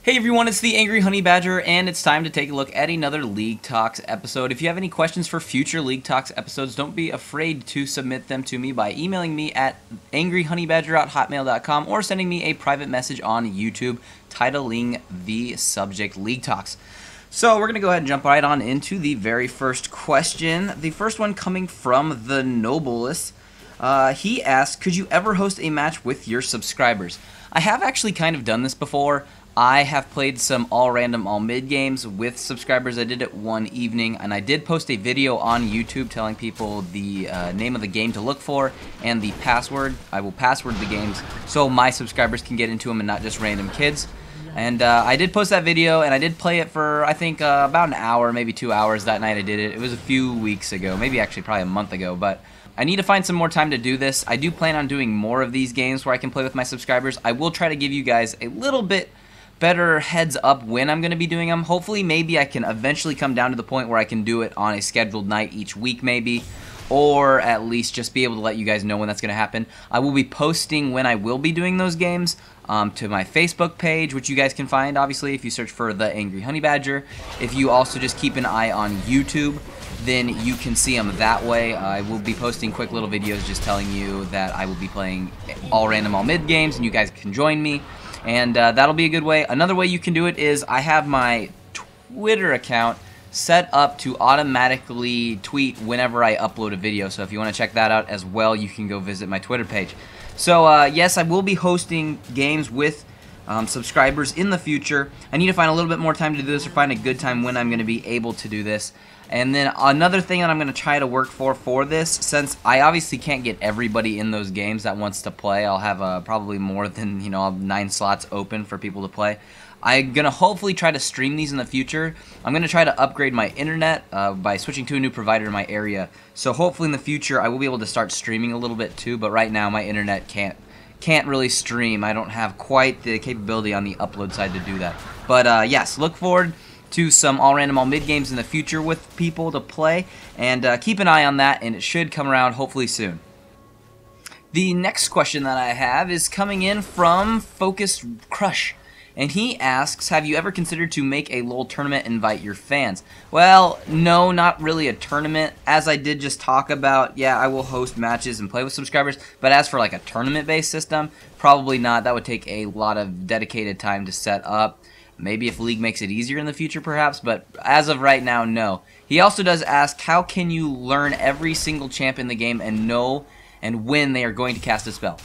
Hey everyone, it's the Angry Honey Badger, and it's time to take a look at another League Talks episode. If you have any questions for future League Talks episodes, don't be afraid to submit them to me by emailing me at angryhoneybadger@hotmail.com or sending me a private message on YouTube titling the subject League Talks. So we're going to go ahead and jump right on into the very first question. The first one coming from the Noblest. He asked, could you ever host a match with your subscribers? I have actually kind of done this before. I have played some all-random, all-mid games with subscribers. I did it one evening, and I did post a video on YouTube telling people the name of the game to look for and the password. I will password the games so my subscribers can get into them and not just random kids. And I did post that video, and I did play it for, I think, about an hour, maybe 2 hours that night I did it. It was a few weeks ago, maybe actually probably a month ago, but I need to find some more time to do this. I do plan on doing more of these games where I can play with my subscribers. I will try to give you guys a little bit better heads up when I'm going to be doing them. Hopefully, maybe I can eventually come down to the point where I can do it on a scheduled night each week maybe, or at least just be able to let you guys know when that's going to happen. I will be posting when I will be doing those games to my Facebook page, which you guys can find, obviously, if you search for The Angry Honey Badger. If you also just keep an eye on YouTube, then you can see them that way. I will be posting quick little videos just telling you that I will be playing all random, all mid games, and you guys can join me. And that'll be a good way. Another way you can do it is I have my Twitter account set up to automatically tweet whenever I upload a video. So if you want to check that out as well, you can go visit my Twitter page. So yes, I will be hosting games with subscribers in the future. I need to find a little bit more time to do this, or find a good time when I'm going to be able to do this. And then another thing that I'm going to try to work for this, since I obviously can't get everybody in those games that wants to play, I'll have probably more than, I'll have 9 slots open for people to play. I'm going to hopefully try to stream these in the future. I'm going to try to upgrade my internet by switching to a new provider in my area. So hopefully in the future I will be able to start streaming a little bit too, but right now my internet can't really stream. I don't have quite the capability on the upload side to do that. But yes, look forward to some all-random, all-mid games in the future with people to play, and keep an eye on that, and it should come around hopefully soon. The next question that I have is coming in from Focused Crush, and he asks, have you ever considered to make a LoL tournament and invite your fans? Well, no, not really a tournament. As I did just talk about, yeah, I will host matches and play with subscribers, but as for like a tournament-based system, probably not. That would take a lot of dedicated time to set up. Maybe if League makes it easier in the future, perhaps, but as of right now, no. He also does ask, how can you learn every single champ in the game and know and when they are going to cast a spell?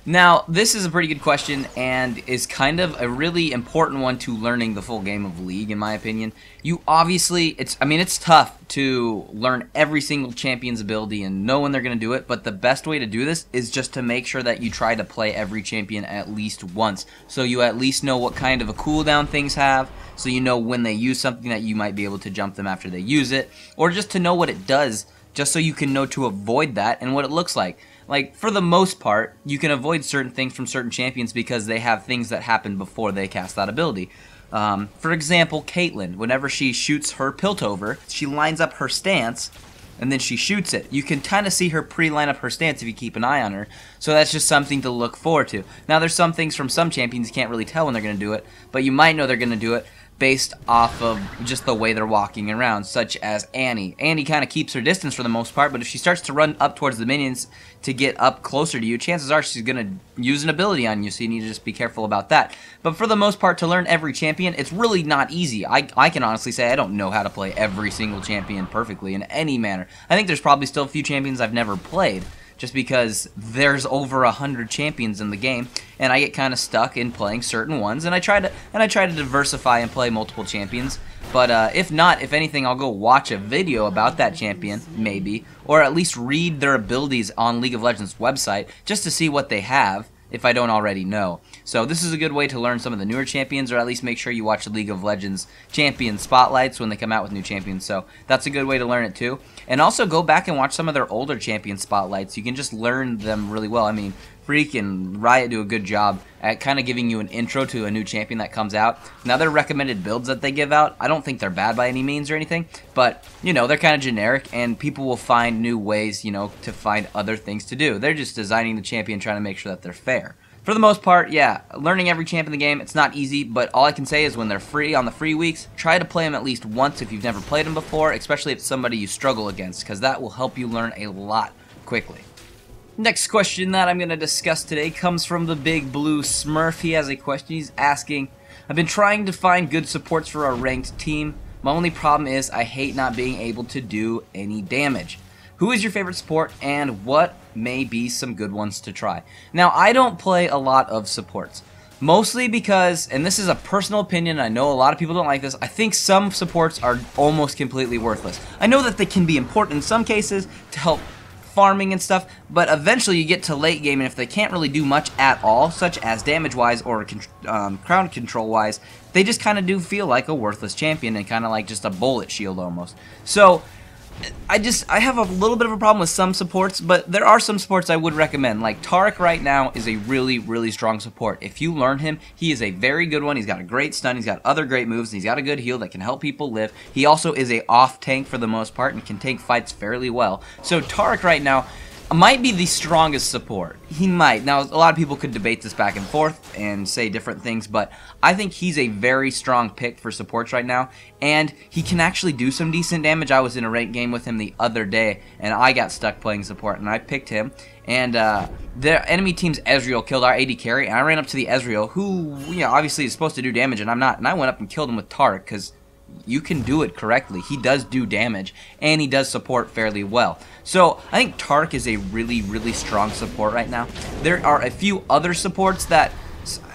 Now, this is a pretty good question and is kind of a really important one to learning the full game of League, in my opinion. You obviously, it's tough to learn every single champion's ability and know when they're going to do it, but the best way to do this is just to make sure that you try to play every champion at least once, so you at least know what kind of a cooldown things have, so you know when they use something that you might be able to jump them after they use it, or just to know what it does, just so you can know to avoid that and what it looks like. Like, for the most part, you can avoid certain things from certain champions because they have things that happen before they cast that ability. For example, Caitlyn, whenever she shoots her Piltover, she lines up her stance, and then she shoots it. You can kind of see her pre-line up her stance if you keep an eye on her, so that's just something to look forward to. Now, there's some things from some champions you can't really tell when they're going to do it, but you might know they're going to do it based off of just the way they're walking around, such as Annie. Annie kind of keeps her distance for the most part, but if she starts to run up towards the minions to get up closer to you, chances are she's going to use an ability on you, so you need to just be careful about that. But for the most part, to learn every champion, it's really not easy. I can honestly say I don't know how to play every single champion perfectly in any manner. I think there's probably still a few champions I've never played, just because there's over 100 champions in the game, and I get kind of stuck in playing certain ones, and I try to diversify and play multiple champions. But if not, if anything, I'll go watch a video about that champion, maybe, or at least read their abilities on League of Legends website, just to see what they have, if I don't already know. So this is a good way to learn some of the newer champions, or at least make sure you watch the League of Legends champion spotlights when they come out with new champions. So that's a good way to learn it too. And also go back and watch some of their older champion spotlights. You can just learn them really well. I mean, Freak and Riot do a good job at kind of giving you an intro to a new champion that comes out. Now, their recommended builds that they give out, I don't think they're bad by any means or anything, but, they're kind of generic, and people will find new ways, to find other things to do. They're just designing the champion, trying to make sure that they're fair. For the most part, yeah, learning every champ in the game, it's not easy, but all I can say is when they're free on the free weeks, try to play them at least once if you've never played them before, especially if it's somebody you struggle against, because that will help you learn a lot quickly. Next question that I'm going to discuss today comes from the Big Blue Smurf. He has a question. He's asking, I've been trying to find good supports for our ranked team. My only problem is I hate not being able to do any damage. Who is your favorite support, and what may be some good ones to try? Now, I don't play a lot of supports, mostly because, and this is a personal opinion, I know a lot of people don't like this, I think some supports are almost completely worthless. I know that they can be important in some cases to help farming and stuff, but eventually you get to late game, and if they can't really do much at all, such as damage-wise or crown control-wise, they just kind of do feel like a worthless champion and kind of like just a bullet shield almost. So I have a little bit of a problem with some supports, but there are some supports I would recommend. Like Taric right now is a really, really strong support. If you learn him, he is a very good one. He's got a great stun, he's got other great moves, and he's got a good heal that can help people live. He also is a off tank for the most part and can take fights fairly well. So Taric right now might be the strongest support. He might. Now, a lot of people could debate this back and forth and say different things, but I think he's a very strong pick for supports right now, and he can actually do some decent damage. I was in a ranked game with him the other day, and I got stuck playing support, and I picked him, and the enemy team's Ezreal killed our AD carry, and I ran up to the Ezreal, who, you know, obviously is supposed to do damage, and I'm not, and I went up and killed him with Taric, because you can do it correctly. He does do damage, and he does support fairly well. So I think Taric is a really, really strong support right now. There are a few other supports that,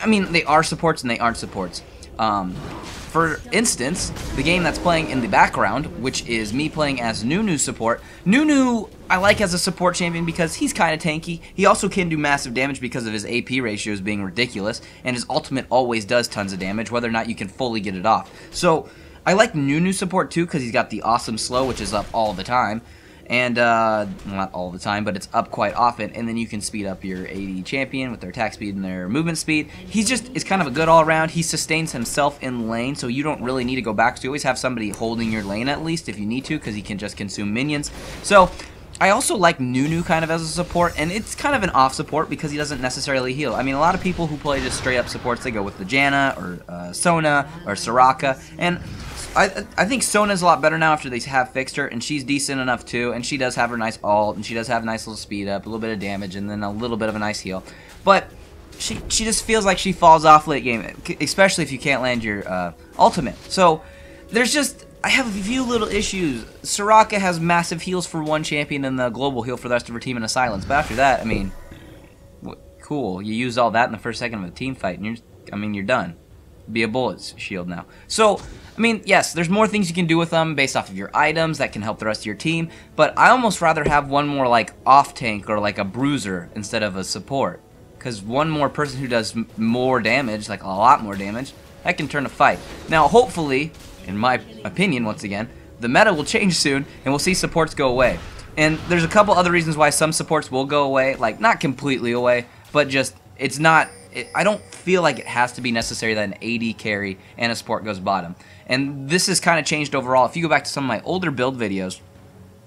I mean, they are supports and they aren't supports. For instance, the game that's playing in the background, which is me playing as Nunu support. Nunu I like as a support champion because he's kind of tanky. He also can do massive damage because of his AP ratios being ridiculous, and his ultimate always does tons of damage, whether or not you can fully get it off. So I like Nunu support too because he's got the awesome slow, which is up all the time. And, not all the time, but it's up quite often, and then you can speed up your AD champion with their attack speed and their movement speed. He's just, is kind of a good all-around. He sustains himself in lane, so you don't really need to go back. So you always have somebody holding your lane at least if you need to, because he can just consume minions. So I also like Nunu kind of as a support, and it's kind of an off support because he doesn't necessarily heal. I mean, a lot of people who play just straight up supports, they go with the Janna or Sona or Soraka, and I think Sona's a lot better now after they have fixed her, and she's decent enough too, and she does have her nice ult, and she does have a nice little speed up, a little bit of damage, and then a little bit of a nice heal. But she just feels like she falls off late game, especially if you can't land your ultimate. So there's just, I have a few little issues. Soraka has massive heals for one champion and the global heal for the rest of her team in a silence, but after that, I mean, cool. You use all that in the first second of a team fight, and you're done. Be a bullet shield now. So, I mean, yes, there's more things you can do with them based off of your items that can help the rest of your team, but I almost rather have one more like off tank or like a bruiser instead of a support, because one more person who does more damage, like a lot more damage, that can turn a fight. Now, hopefully, in my opinion, once again, the meta will change soon and we'll see supports go away. And there's a couple other reasons why some supports will go away, like not completely away, but just it's not. I don't feel like it has to be necessary that an AD carry and a support goes bottom. And this has kind of changed overall. If you go back to some of my older build videos,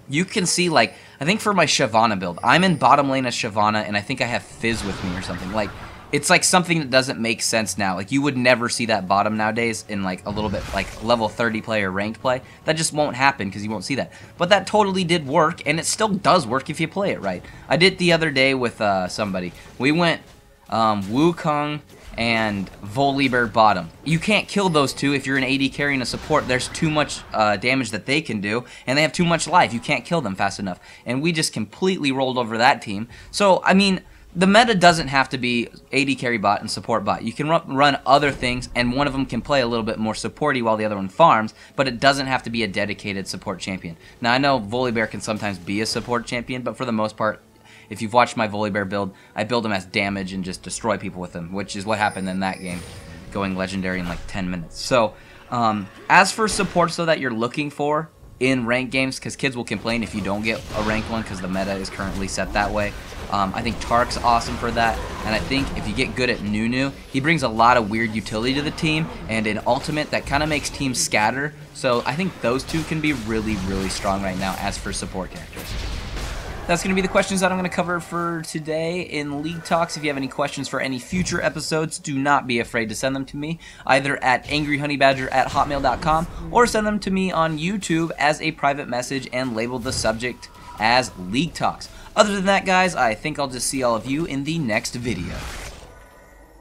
you can see, like, I think for my Shyvana build, I'm in bottom lane as Shyvana, and I think I have Fizz with me or something. Like, it's like something that doesn't make sense now. Like, you would never see that bottom nowadays in, like, a little bit, like, level 30 play or ranked play. That just won't happen because you won't see that. But that totally did work, and it still does work if you play it right. I did it the other day with somebody. We went Wukong and Volibear bottom. You can't kill those two if you're an AD carrying a support. There's too much damage that they can do, and they have too much life. You can't kill them fast enough. And we just completely rolled over that team. So, I mean, the meta doesn't have to be AD carry bot and support bot. You can run other things, and one of them can play a little bit more supporty while the other one farms, but it doesn't have to be a dedicated support champion. Now, I know Volibear can sometimes be a support champion, but for the most part, if you've watched my Volibear build, I build him as damage and just destroy people with him, which is what happened in that game, going legendary in like 10 minutes. So, as for supports though that you're looking for in ranked games, because kids will complain if you don't get a ranked one because the meta is currently set that way, I think Tark's awesome for that, and I think if you get good at Nunu, he brings a lot of weird utility to the team, and an ultimate that kind of makes teams scatter, so I think those two can be really, really strong right now as for support characters. That's going to be the questions that I'm going to cover for today in League Talks. If you have any questions for any future episodes, do not be afraid to send them to me, either at angryhoneybadger@hotmail.com or send them to me on YouTube as a private message and label the subject as League Talks. Other than that, guys, I think I'll just see all of you in the next video.